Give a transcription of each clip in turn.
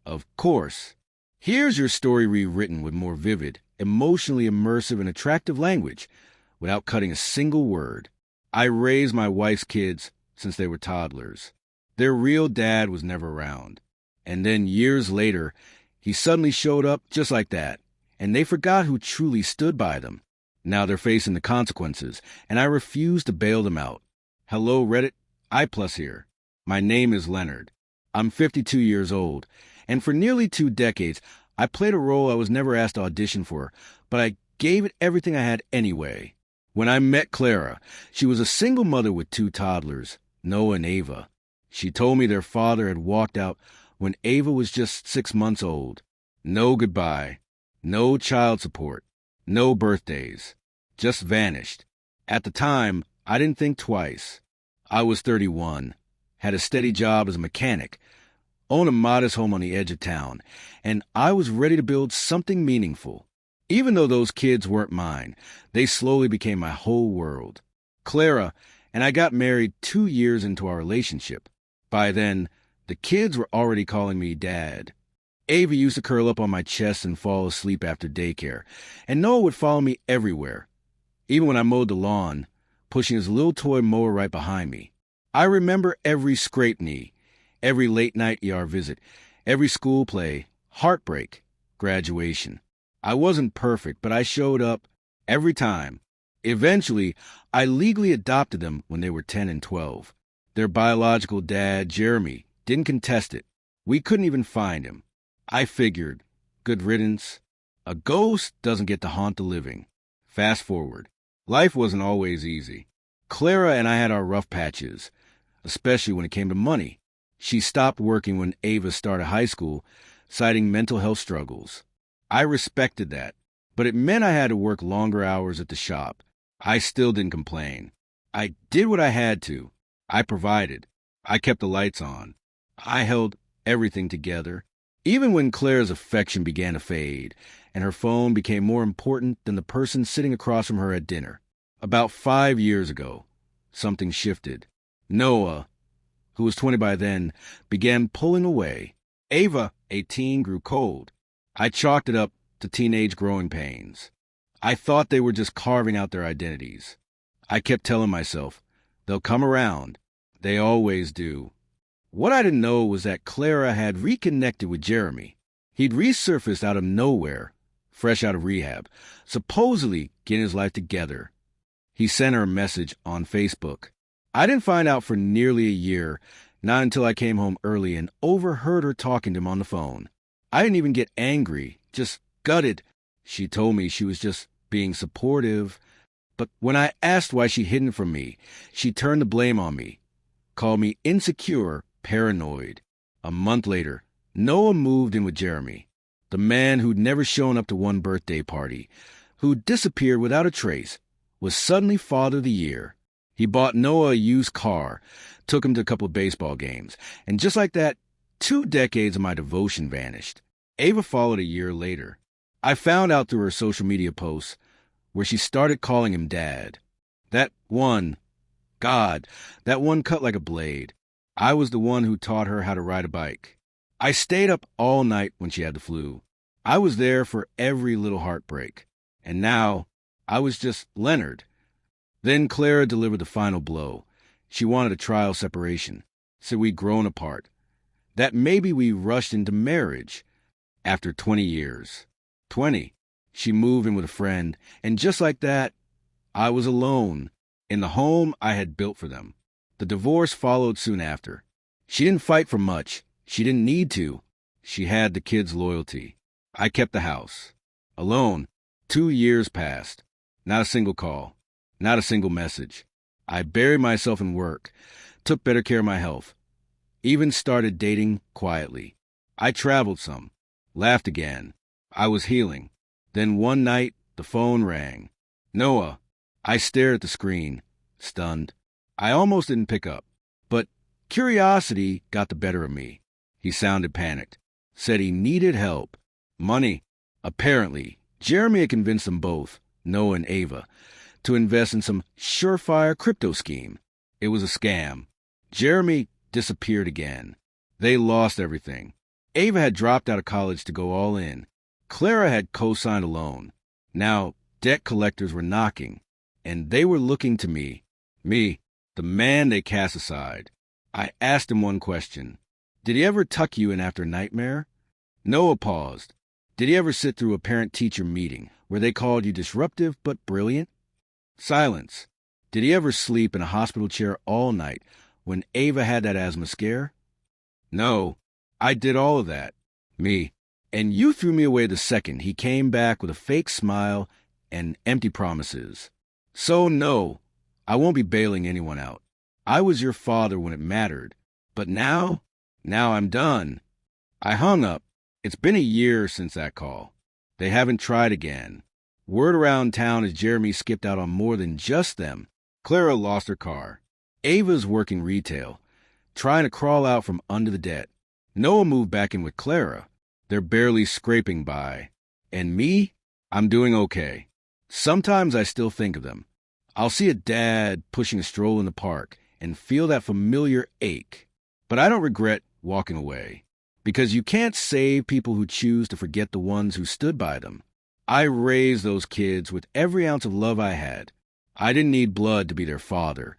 Of course. Here's your story rewritten with more vivid, emotionally immersive, and attractive language without cutting a single word. I raised my wife's kids since they were toddlers. Their real dad was never around. And then years later, he suddenly showed up just like that, and they forgot who truly stood by them. Now they're facing the consequences, and I refuse to bail them out. Hello, Reddit. I+ here. My name is Leonard. I'm 52 years old, and for nearly 2 decades, I played a role I was never asked to audition for, but I gave it everything I had anyway. When I met Clara, she was a single mother with 2 toddlers, Noah and Ava. She told me their father had walked out when Ava was just 6 months old. No goodbye, no child support, no birthdays. Just vanished. At the time, I didn't think twice. I was 31, had a steady job as a mechanic, owned a modest home on the edge of town, and I was ready to build something meaningful. Even though those kids weren't mine, they slowly became my whole world. Clara and I got married 2 years into our relationship. By then, the kids were already calling me Dad. Ava used to curl up on my chest and fall asleep after daycare, and Noah would follow me everywhere, even when I mowed the lawn, pushing his little toy mower right behind me. I remember every scraped knee, every late-night ER visit, every school play, heartbreak, graduation. I wasn't perfect, but I showed up every time. Eventually, I legally adopted them when they were 10 and 12. Their biological dad, Jeremy, didn't contest it. We couldn't even find him. I figured, good riddance. A ghost doesn't get to haunt the living. Fast forward. Life wasn't always easy. Clara and I had our rough patches, especially when it came to money. She stopped working when Ava started high school, citing mental health struggles. I respected that, but it meant I had to work longer hours at the shop. I still didn't complain. I did what I had to. I provided. I kept the lights on. I held everything together. Even when Claire's affection began to fade, and her phone became more important than the person sitting across from her at dinner. About 5 years ago, something shifted. Noah, who was 20 by then, began pulling away. Ava, 18, grew cold. I chalked it up to teenage growing pains. I thought they were just carving out their identities. I kept telling myself, they'll come around. They always do. What I didn't know was that Clara had reconnected with Jeremy. He'd resurfaced out of nowhere, fresh out of rehab, supposedly getting his life together. He sent her a message on Facebook. I didn't find out for nearly a year, not until I came home early and overheard her talking to him on the phone. I didn't even get angry, just gutted. She told me she was just being supportive. But when I asked why she'd hidden from me, she turned the blame on me, called me insecure, paranoid. A month later, Noah moved in with Jeremy, the man who'd never shown up to one birthday party, who'd disappeared without a trace, was suddenly Father of the Year. He bought Noah a used car, took him to a couple of baseball games, and just like that, 2 decades of my devotion vanished. Ava followed a year later. I found out through her social media posts where she started calling him Dad. That one cut like a blade. I was the one who taught her how to ride a bike. I stayed up all night when she had the flu. I was there for every little heartbreak. And now, I was just Leonard. Then Clara delivered the final blow. She wanted a trial separation, said we'd grown apart, that maybe we rushed into marriage. After 20 years. 20. She moved in with a friend, and just like that, I was alone, in the home I had built for them. The divorce followed soon after. She didn't fight for much. She didn't need to. She had the kids' loyalty. I kept the house. Alone. 2 years passed. Not a single call. Not a single message. I buried myself in work, took better care of my health, even started dating quietly. I traveled some, laughed again. I was healing. Then one night, the phone rang. Noah. I stared at the screen, stunned. I almost didn't pick up, but curiosity got the better of me. He sounded panicked, said he needed help. Money. Apparently, Jeremy had convinced them both, Noah and Ava, to invest in some surefire crypto scheme. It was a scam. Jeremy disappeared again. They lost everything. Ava had dropped out of college to go all in. Clara had co-signed a loan. Now, debt collectors were knocking, and they were looking to me, the man they cast aside. I asked him one question. Did he ever tuck you in after a nightmare? Noah paused. Did he ever sit through a parent-teacher meeting where they called you disruptive but brilliant? Silence. Did he ever sleep in a hospital chair all night when Ava had that asthma scare? No, I did all of that. And you threw me away the second he came back with a fake smile and empty promises. So no, I won't be bailing anyone out. I was your father when it mattered. But now I'm done. I hung up. It's been a year since that call. They haven't tried again. Word around town is Jeremy skipped out on more than just them. Clara lost her car. Ava's working retail, trying to crawl out from under the debt. Noah moved back in with Clara. They're barely scraping by. And me? I'm doing okay. Sometimes I still think of them. I'll see a dad pushing a stroller in the park and feel that familiar ache. But I don't regret walking away. Because you can't save people who choose to forget the ones who stood by them. I raised those kids with every ounce of love I had. I didn't need blood to be their father.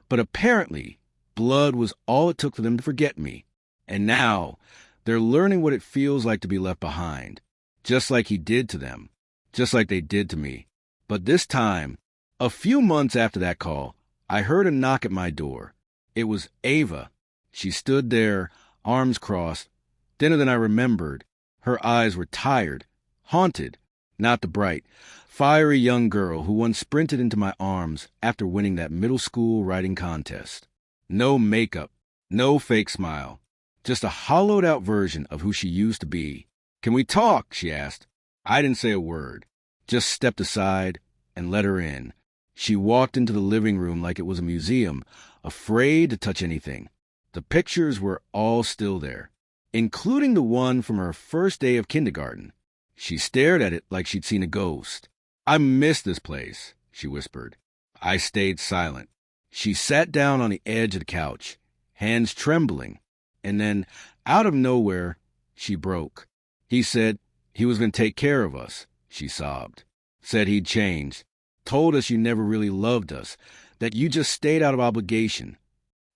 But apparently, blood was all it took for them to forget me. And now, they're learning what it feels like to be left behind. Just like he did to them. Just like they did to me. But this time, a few months after that call, I heard a knock at my door. It was Ava. She stood there, arms crossed, thinner than I remembered. Her eyes were tired, haunted, not the bright, fiery young girl who once sprinted into my arms after winning that middle school writing contest. No makeup, no fake smile, just a hollowed-out version of who she used to be. Can we talk? She asked. I didn't say a word, just stepped aside and let her in. She walked into the living room like it was a museum, afraid to touch anything. The pictures were all still there, including the one from her first day of kindergarten. She stared at it like she'd seen a ghost. I miss this place, she whispered. I stayed silent. She sat down on the edge of the couch, hands trembling, and then, out of nowhere, she broke. He said he was going to take care of us, she sobbed. Said he'd changed, told us you never really loved us, that you just stayed out of obligation.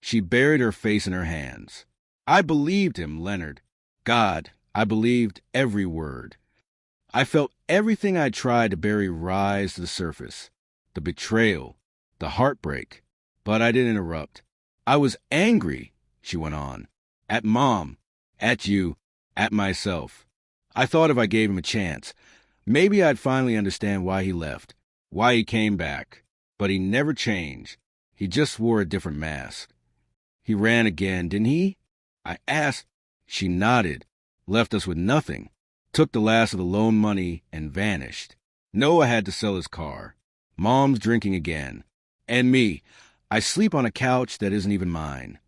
She buried her face in her hands. I believed him, Leonard. God, I believed every word. I felt everything I tried to bury rise to the surface. The betrayal, the heartbreak. But I didn't interrupt. I was angry, she went on. At Mom, at you, at myself. I thought if I gave him a chance, maybe I'd finally understand why he left, why he came back. But he never changed. He just wore a different mask. He ran again, didn't he? I asked. She nodded, left us with nothing, took the last of the loan money and vanished. Noah had to sell his car. Mom's drinking again. And me, I sleep on a couch that isn't even mine.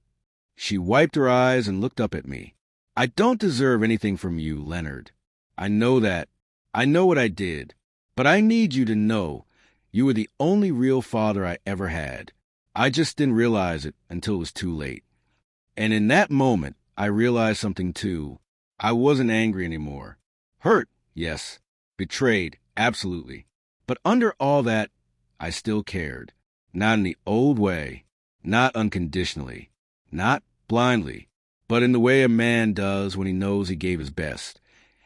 She wiped her eyes and looked up at me. I don't deserve anything from you, Leonard. I know that. I know what I did. But I need you to know you were the only real father I ever had. I just didn't realize it until it was too late. And in that moment, I realized something too. I wasn't angry anymore. Hurt, yes. Betrayed, absolutely. But under all that, I still cared. Not in the old way. Not unconditionally. Not blindly. But in the way a man does when he knows he gave his best.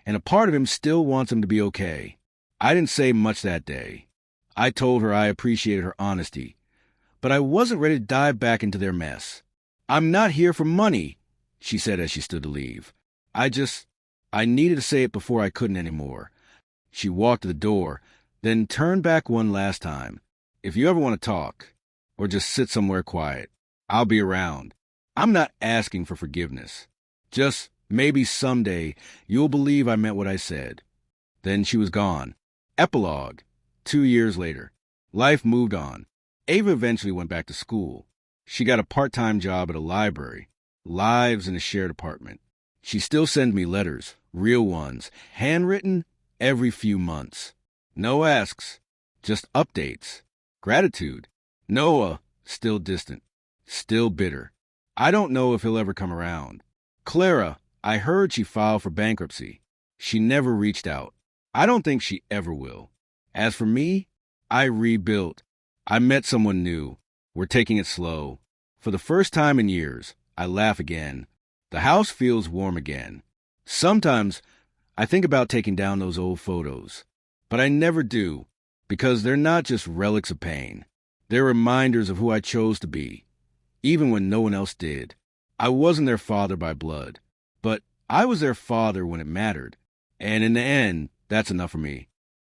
And a part of him still wants him to be okay. I didn't say much that day. I told her I appreciated her honesty. But I wasn't ready to dive back into their mess. I'm not here for money, she said as she stood to leave. I needed to say it before I couldn't anymore. She walked to the door, then turned back one last time. If you ever want to talk, or just sit somewhere quiet, I'll be around. I'm not asking for forgiveness. Just maybe someday you'll believe I meant what I said. Then she was gone. Epilogue. 2 years later. Life moved on. Ava eventually went back to school. She got a part-time job at a library. Lives in a shared apartment. She still sends me letters, real ones, handwritten, every few months. No asks, just updates. Gratitude. Noah, still distant, still bitter. I don't know if he'll ever come around. Clara, I heard she filed for bankruptcy. She never reached out. I don't think she ever will. As for me, I rebuilt. I met someone new. We're taking it slow. For the first time in years, I laugh again. The house feels warm again. Sometimes I think about taking down those old photos, but I never do, because they're not just relics of pain. They're reminders of who I chose to be, even when no one else did. I wasn't their father by blood, but I was their father when it mattered. And in the end, that's enough for me.